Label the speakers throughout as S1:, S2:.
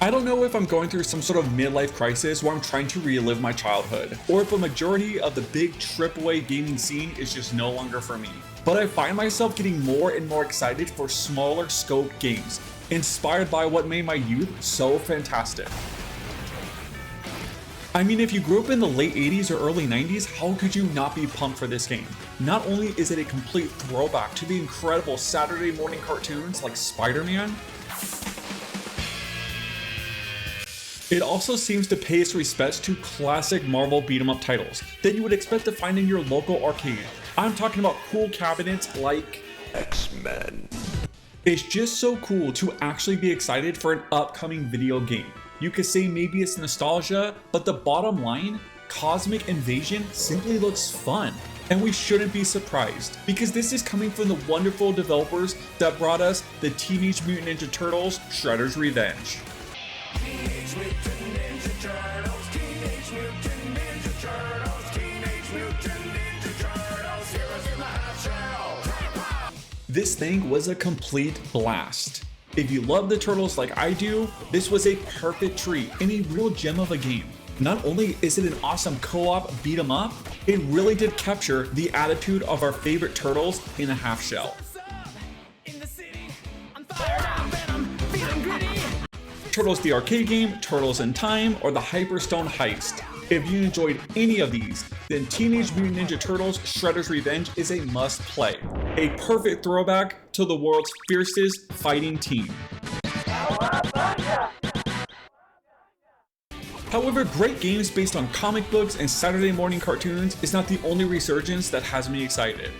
S1: I don't know if I'm going through some sort of midlife crisis where I'm trying to relive my childhood, or if a majority of the big AAA gaming scene is just no longer for me. But I find myself getting more and more excited for smaller scope games, inspired by what made my youth so fantastic. I mean, if you grew up in the late 80s or early 90s, how could you not be pumped for this game? Not only is it a complete throwback to the incredible Saturday morning cartoons like Spider-Man, it also seems to pay its respects to classic Marvel beat-em-up titles that you would expect to find in your local arcade. I'm talking about cool cabinets like X-Men. It's just so cool to actually be excited for an upcoming video game. You could say maybe it's nostalgia, but the bottom line, Cosmic Invasion simply looks fun. And we shouldn't be surprised, because this is coming from the wonderful developers that brought us the Teenage Mutant Ninja Turtles Shredder's Revenge. Teenage Mutant Ninja Turtles, Teenage Mutant Ninja Turtles, Teenage Mutant Ninja Turtles, heroes in the half shell. This thing was a complete blast. If you love the Turtles like I do, this was a perfect treat and a real gem of a game. Not only is it an awesome co-op beat 'em up, it really did capture the attitude of our favorite Turtles in a half shell. Turtles the arcade game, Turtles in Time, or the Hyperstone Heist. If you enjoyed any of these, then Teenage Mutant Ninja Turtles Shredder's Revenge is a must play. A perfect throwback to the world's fiercest fighting team. However, great games based on comic books and Saturday morning cartoons is not the only resurgence that has me excited.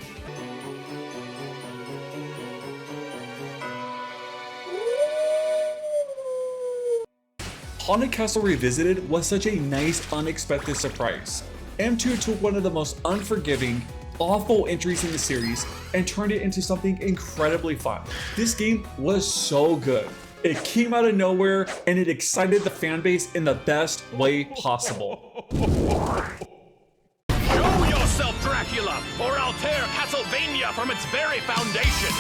S1: Haunted Castle Revisited was such a nice, unexpected surprise. M2 took one of the most unforgiving, awful entries in the series and turned it into something incredibly fun. This game was so good. It came out of nowhere and it excited the fanbase in the best way possible.
S2: Show yourself, Dracula, or I'll tear CastleVania from its very foundation!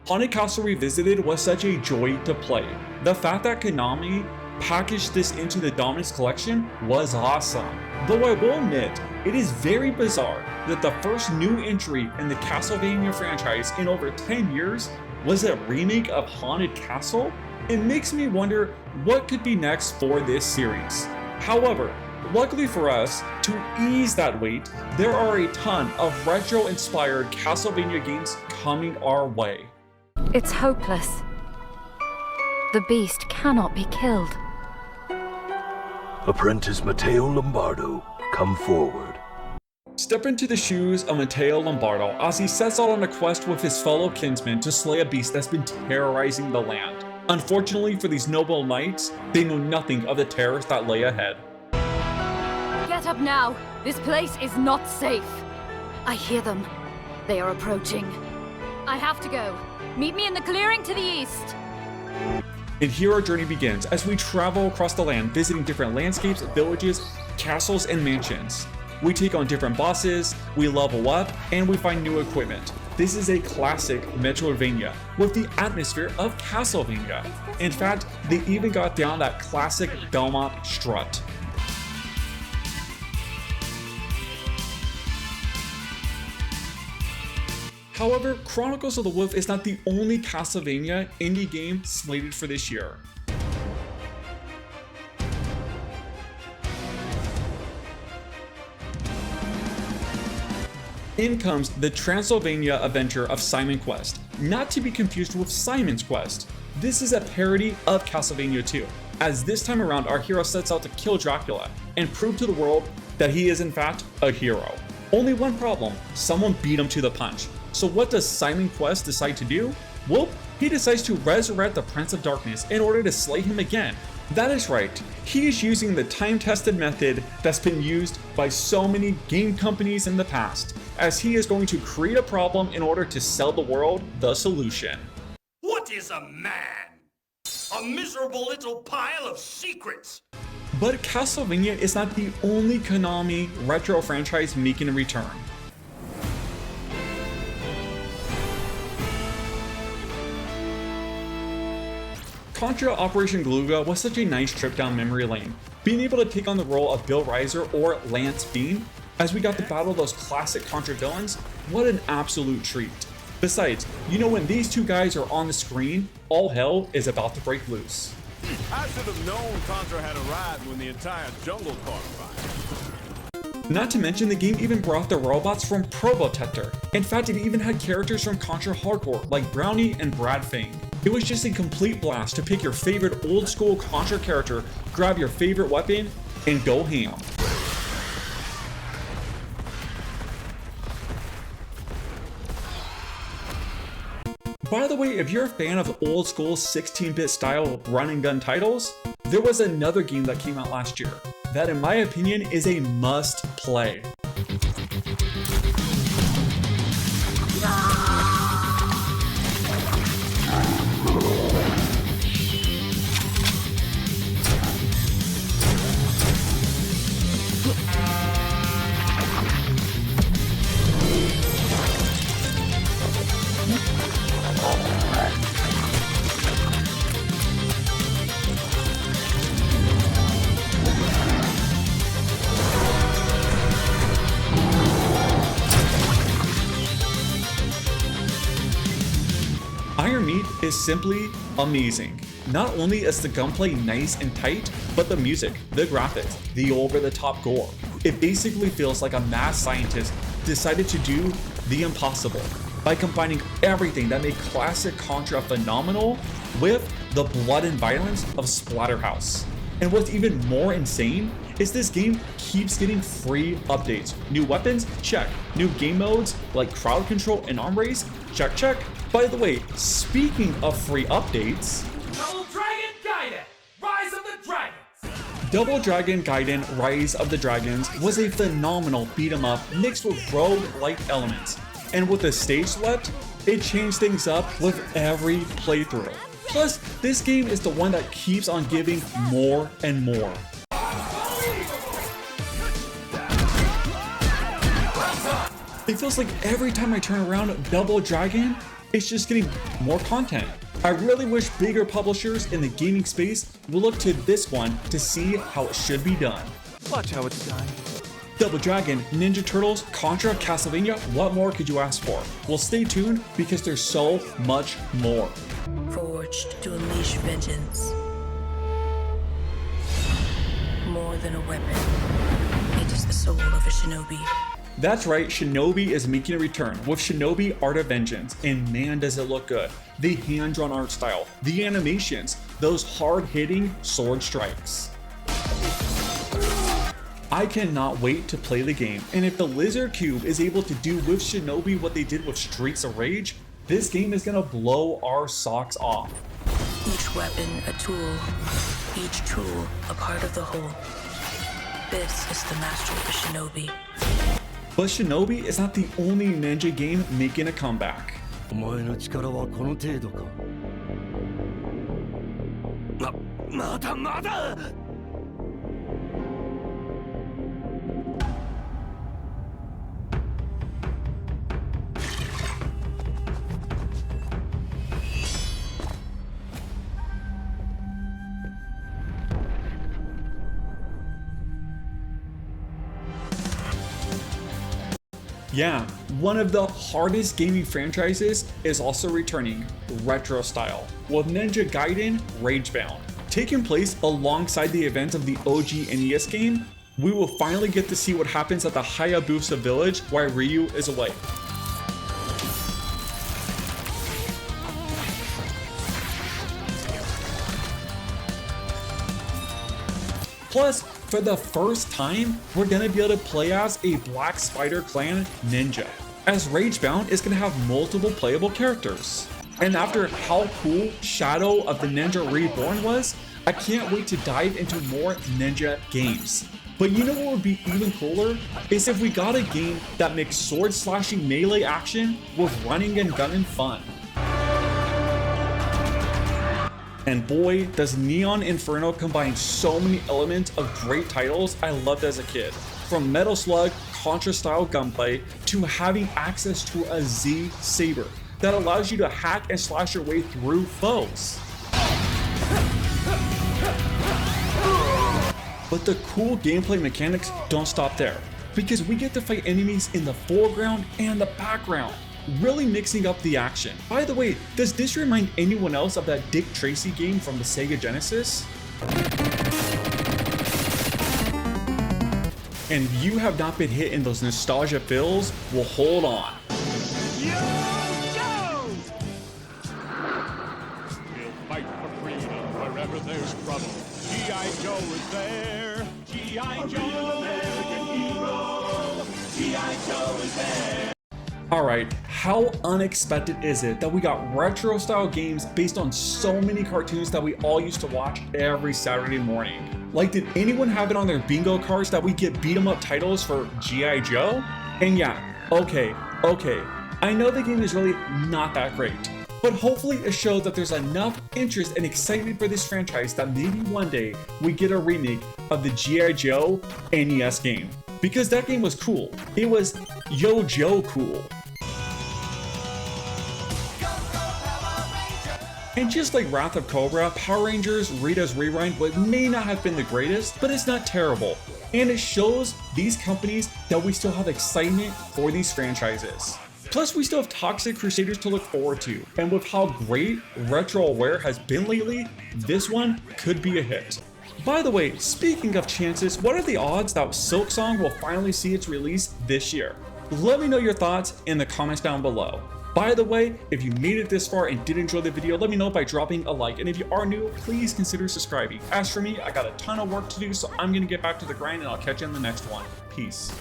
S1: Haunted Castle Revisited was such a joy to play. The fact that Konami packaged this into the Dominance Collection was awesome. Though I will admit, it is very bizarre that the first new entry in the CastleVania franchise in over 10 years was a remake of Haunted Castle. It makes me wonder what could be next for this series. However, luckily for us, to ease that weight, there are a ton of retro-inspired Castlevania games coming our way.
S3: It's hopeless. The beast cannot be killed.
S4: Apprentice Matteo Lombardo, come forward.
S1: Step into the shoes of Matteo Lombardo as he sets out on a quest with his fellow kinsmen to slay a beast that's been terrorizing the land. Unfortunately for these noble knights, they know nothing of the terrors that lay ahead.
S3: Get up now! This place is not safe! I hear them. They are approaching. I have to go. Meet me in the clearing to the east.
S1: And here our journey begins as we travel across the land, visiting different landscapes, villages, castles, and mansions. We take on different bosses, we level up, and we find new equipment. This is a classic Metroidvania with the atmosphere of Castlevania. In fact, they even got down that classic Belmont strut. However, Chronicles of the Wolf is not the only Castlevania indie game slated for this year. In comes the Transylvania adventure of Simon Quest, not to be confused with Simon's Quest. This is a parody of Castlevania 2, as this time around our hero sets out to kill Dracula and prove to the world that he is in fact a hero. Only one problem, someone beat him to the punch. So what does Simon Quest decide to do? Well, he decides to resurrect the Prince of Darkness in order to slay him again. That is right, he is using the time-tested method that's been used by so many game companies in the past, as he is going to create a problem in order to sell the world the solution.
S2: What is a man? A miserable little pile of secrets!
S1: But CastleVania is not the only Konami retro franchise making a return. Contra Operation Galuga was such a nice trip down memory lane, being able to take on the role of Bill Reiser or Lance Bean, as we got to battle those classic Contra villains. What an absolute treat. Besides, you know when these two guys are on the screen, all hell is about to break loose.
S5: I should have known Contra had arrived when the entire jungle caught fire.
S1: Not to mention the game even brought the robots from Probotector. In fact, it even had characters from Contra Hardcore like Brownie and Brad Fang. It was just a complete blast to pick your favorite old school Contra character, grab your favorite weapon, and go ham. By the way, if you're a fan of old school 16-bit style run and gun titles, there was another game that came out last year that in my opinion is a must play. Iron Meat is simply amazing. Not only is the gunplay nice and tight, but the music, the graphics, the over-the-top gore. It basically feels like a mad scientist decided to do the impossible by combining everything that made classic Contra phenomenal with the blood and violence of Splatterhouse. And what's even more insane is this game keeps getting free updates. New weapons? Check. New game modes like crowd control and arm race? Check, check. By the way, speaking of free updates,
S2: Double Dragon Gaiden Rise of the Dragons!
S1: Double Dragon Gaiden Rise of the Dragons was a phenomenal beat 'em up mixed with rogue-like elements. And with the stage select, it changed things up with every playthrough. Plus, this game is the one that keeps on giving more and more. It feels like every time I turn around Double Dragon, it's just getting more content. I really wish bigger publishers in the gaming space will look to this one to see how it should be done.
S5: Watch how it's done.
S1: Double Dragon, Ninja Turtles, Contra, Castlevania, what more could you ask for? Well, stay tuned because there's so much more.
S6: Forged to unleash vengeance. More than a weapon, it is the soul of a shinobi.
S1: That's right, Shinobi is making a return with Shinobi Art of Vengeance, and man does it look good. The hand-drawn art style, the animations, those hard-hitting sword strikes. I cannot wait to play the game, and if the Lizard Cube is able to do with Shinobi what they did with Streets of Rage, this game is gonna blow our socks off.
S6: Each weapon a tool, each tool a part of the whole. This is the mastery of a shinobi.
S1: But Shinobi is not the only ninja game making a comeback.
S4: お前の力はこの程度か。
S5: まだまだ
S1: Yeah, one of the hardest gaming franchises is also returning, retro style, with Ninja Gaiden Ragebound. Taking place alongside the events of the OG NES game, we will finally get to see what happens at the Hayabusa village while Ryu is away. Plus, for the first time, we're gonna be able to play as a Black Spider Clan ninja, as Ragebound is gonna have multiple playable characters. And after how cool Shadow of the Ninja Reborn was, I can't wait to dive into more ninja games. But you know what would be even cooler? Is if we got a game that mixed sword slashing melee action with running and gunning fun. And boy, does Neon Inferno combine so many elements of great titles I loved as a kid. From Metal Slug, Contra style gunplay, to having access to a Z saber that allows you to hack and slash your way through foes. But the cool gameplay mechanics don't stop there, because we get to fight enemies in the foreground and the background, really mixing up the action. By the way, does this remind anyone else of that Dick Tracy game from the Sega Genesis? And you have not been hit in those nostalgia feels? Well, hold on.
S5: We'll fight for freedom wherever there's trouble. G.I. Joe is there. G.I. Joe, American hero. G.I. Joe is there.
S1: Alright, how unexpected is it that we got retro style games based on so many cartoons that we all used to watch every Saturday morning? Like, did anyone have it on their bingo cards that we get beat 'em up titles for G.I. Joe? And yeah, okay, I know the game is really not that great, but hopefully it shows that there's enough interest and excitement for this franchise that maybe one day we get a remake of the G.I. Joe NES game. Because that game was cool. It was Yo Joe cool. And just like Wrath of Cobra, Power Rangers Rita's Rewind may not have been the greatest, but it's not terrible. And it shows these companies that we still have excitement for these franchises. Plus, we still have Toxic Crusaders to look forward to, and with how great RetroAware has been lately, this one could be a hit. By the way, speaking of chances, what are the odds that Silksong will finally see its release this year? Let me know your thoughts in the comments down below. By the way, if you made it this far and did enjoy the video, let me know by dropping a like, and if you are new, please consider subscribing. As for me, I got a ton of work to do, so I'm gonna get back to the grind and I'll catch you in the next one. Peace.